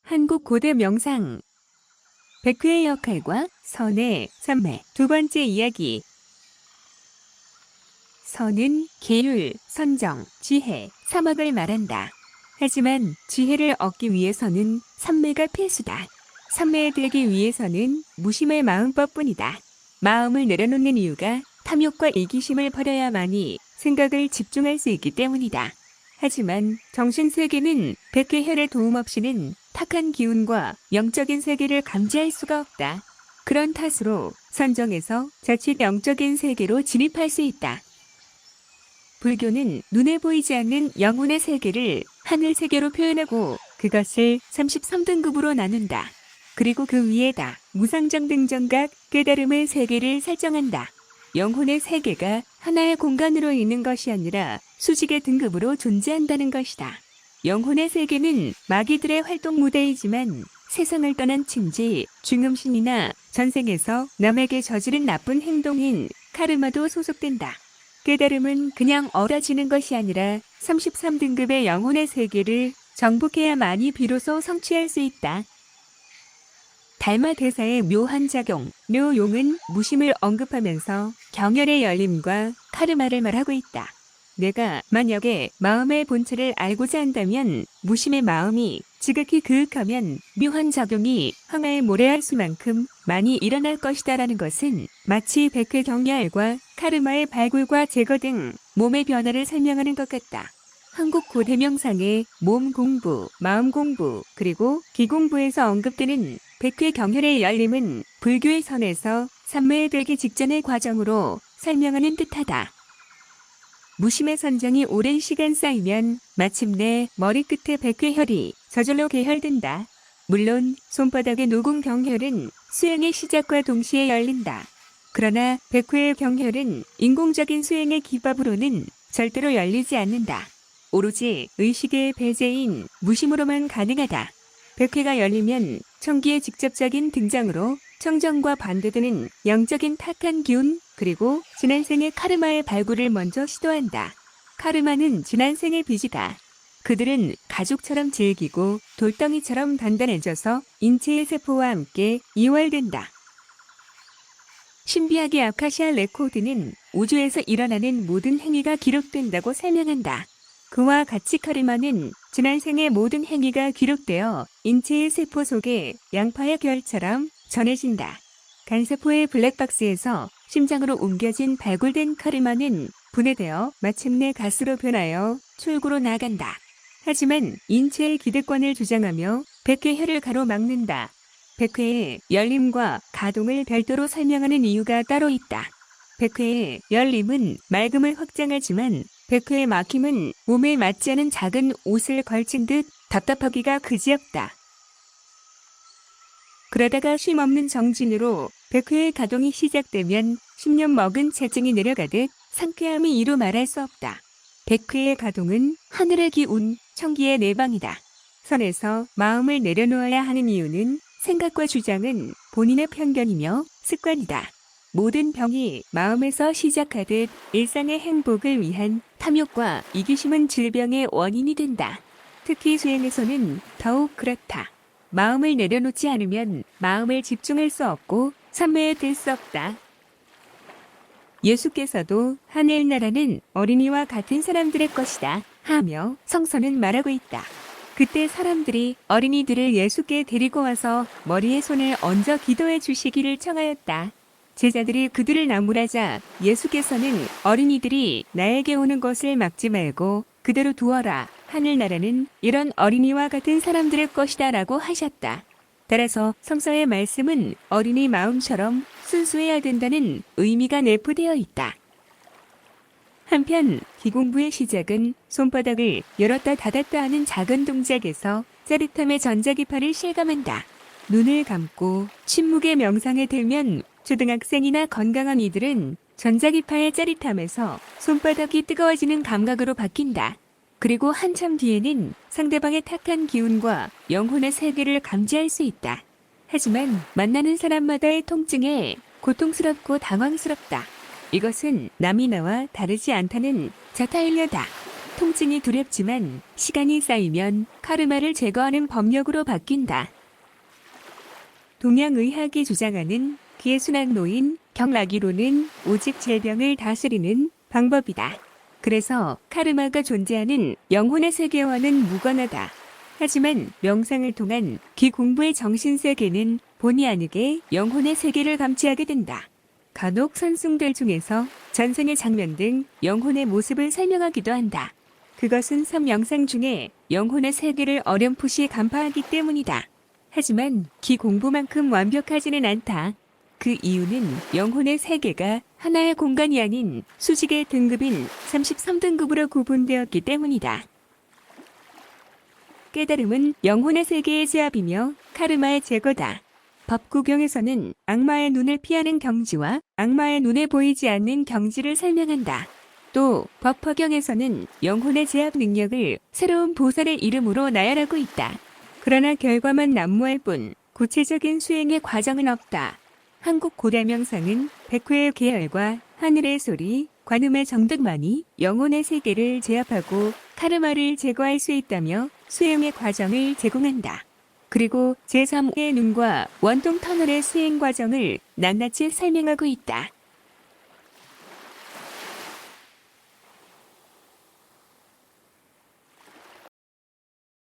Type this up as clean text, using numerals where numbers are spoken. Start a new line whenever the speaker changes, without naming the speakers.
한국 고대 명상 백회의 역할과 선의 삼매. 두 번째 이야기. 선은 계율, 선정, 지혜, 사막을 말한다. 하지만 지혜를 얻기 위해서는 삼매가 필수다. 삼매에 들기 위해서는 무심의 마음법뿐이다. 마음을 내려놓는 이유가 탐욕과 이기심을 버려야만이 생각을 집중할 수 있기 때문이다. 하지만 정신세계는 백회혈의 도움 없이는 탁한 기운과 영적인 세계를 감지할 수가 없다. 그런 탓으로 선정에서 자칫 영적인 세계로 진입할 수 있다. 불교는 눈에 보이지 않는 영혼의 세계를 하늘 세계로 표현하고 그것을 33등급으로 나눈다. 그리고 그 위에다 무상정등정각 깨달음의 세계를 설정한다. 영혼의 세계가 하나의 공간으로 있는 것이 아니라 수직의 등급으로 존재한다는 것이다. 영혼의 세계는 마귀들의 활동 무대이지만 세상을 떠난 친지, 중음신이나 전생에서 남에게 저지른 나쁜 행동인 카르마도 소속된다. 깨달음은 그냥 얼어지는 것이 아니라 33등급의 영혼의 세계를 정복해야만이 비로소 성취할 수 있다. 달마 대사의 묘한 작용, 묘용은 무심을 언급하면서 경혈의 열림과 카르마를 말하고 있다. 내가 만약에 마음의 본체를 알고자 한다면 무심의 마음이 지극히 그윽하면 묘한 작용이 황하에 모래할 수만큼 많이 일어날 것이다라는 것은 마치 백회 경혈과 카르마의 발굴과 제거 등 몸의 변화를 설명하는 것 같다. 한국 고대 명상의 몸 공부, 마음 공부, 그리고 기 공부에서 언급되는 백회 경혈의 열림은 불교의 선에서 삼매에 들기 직전의 과정으로 설명하는 듯하다. 무심의 선정이 오랜 시간 쌓이면 마침내 머리끝에 백회혈이 저절로 계혈된다. 물론 손바닥의 노공 경혈은 수행의 시작과 동시에 열린다. 그러나 백회의 경혈은 인공적인 수행의 기법으로는 절대로 열리지 않는다. 오로지 의식의 배제인 무심으로만 가능하다. 백회가 열리면 청기의 직접적인 등장으로 청정과 반대되는 영적인 탁한 기운, 그리고 지난생의 카르마의 발굴을 먼저 시도한다. 카르마는 지난생의 빚이다. 그들은 가죽처럼 질기고 돌덩이처럼 단단해져서 인체의 세포와 함께 이월된다. 신비하게 아카시아 레코드는 우주에서 일어나는 모든 행위가 기록된다고 설명한다. 그와 같이 카르마는 지난생의 모든 행위가 기록되어 인체의 세포 속에 양파의 결처럼 전해진다. 간세포의 블랙박스에서 심장으로 옮겨진 발굴된 카르마는 분해되어 마침내 가스로 변하여 출구로 나간다. 하지만 인체의 기득권을 주장하며 백회혈을 가로막는다. 백회의 열림과 가동을 별도로 설명하는 이유가 따로 있다. 백회의 열림은 맑음을 확장하지만 백회의 막힘은 몸에 맞지 않은 작은 옷을 걸친 듯 답답하기가 그지없다. 그러다가 쉼없는 정진으로 백회의 가동이 시작되면 10년 먹은 체증이 내려가듯 상쾌함이 이루 말할 수 없다. 백회의 가동은 하늘의 기운, 청기의 내방이다. 선에서 마음을 내려놓아야 하는 이유는 생각과 주장은 본인의 편견이며 습관이다. 모든 병이 마음에서 시작하듯 일상의 행복을 위한 탐욕과 이기심은 질병의 원인이 된다. 특히 수행에서는 더욱 그렇다. 마음을 내려놓지 않으면 마음을 집중할 수 없고 삼매에 들 수 없다. 예수께서도 하늘나라는 어린이와 같은 사람들의 것이다 하며 성서는 말하고 있다. 그때 사람들이 어린이들을 예수께 데리고 와서 머리에 손을 얹어 기도해 주시기를 청하였다. 제자들이 그들을 나무라자 예수께서는 어린이들이 나에게 오는 것을 막지 말고 그대로 두어라. 하늘나라는 이런 어린이와 같은 사람들의 것이다 라고 하셨다. 따라서 성서의 말씀은 어린이 마음처럼 순수해야 된다는 의미가 내포되어 있다. 한편 기공부의 시작은 손바닥을 열었다 닫았다 하는 작은 동작에서 짜릿함의 전자기파를 실감한다. 눈을 감고 침묵의 명상에 들면 초등학생이나 건강한 이들은 전자기파의 짜릿함에서 손바닥이 뜨거워지는 감각으로 바뀐다. 그리고 한참 뒤에는 상대방의 탁한 기운과 영혼의 세계를 감지할 수 있다. 하지만 만나는 사람마다의 통증에 고통스럽고 당황스럽다. 이것은 남이 나와 다르지 않다는 자타일려다. 통증이 두렵지만 시간이 쌓이면 카르마를 제거하는 법력으로 바뀐다. 동양의학이 주장하는 기회순환노인 경락이론은 오직 질병을 다스리는 방법이다. 그래서 카르마가 존재하는 영혼의 세계와는 무관하다. 하지만 명상을 통한 기 공부의 정신세계는 본의 아니게 영혼의 세계를 감지하게 된다. 간혹 선숭들 중에서 전생의 장면 등 영혼의 모습을 설명하기도 한다. 그것은 섬명상 중에 영혼의 세계를 어렴풋이 간파하기 때문이다. 하지만 기 공부만큼 완벽하지는 않다. 그 이유는 영혼의 세계가 하나의 공간이 아닌 수직의 등급인 33등급으로 구분되었기 때문이다. 깨달음은 영혼의 세계의 제압이며 카르마의 제거다. 법구경에서는 악마의 눈을 피하는 경지와 악마의 눈에 보이지 않는 경지를 설명한다. 또 법화경에서는 영혼의 제압 능력을 새로운 보살의 이름으로 나열하고 있다. 그러나 결과만 난무할 뿐 구체적인 수행의 과정은 없다. 한국 고대 명상은 백회의 계열과 하늘의 소리, 관음의 정득만이 영혼의 세계를 제압하고 카르마를 제거할 수 있다며 수행의 과정을 제공한다. 그리고 제3의 눈과 원통 터널의 수행 과정을 낱낱이 설명하고 있다.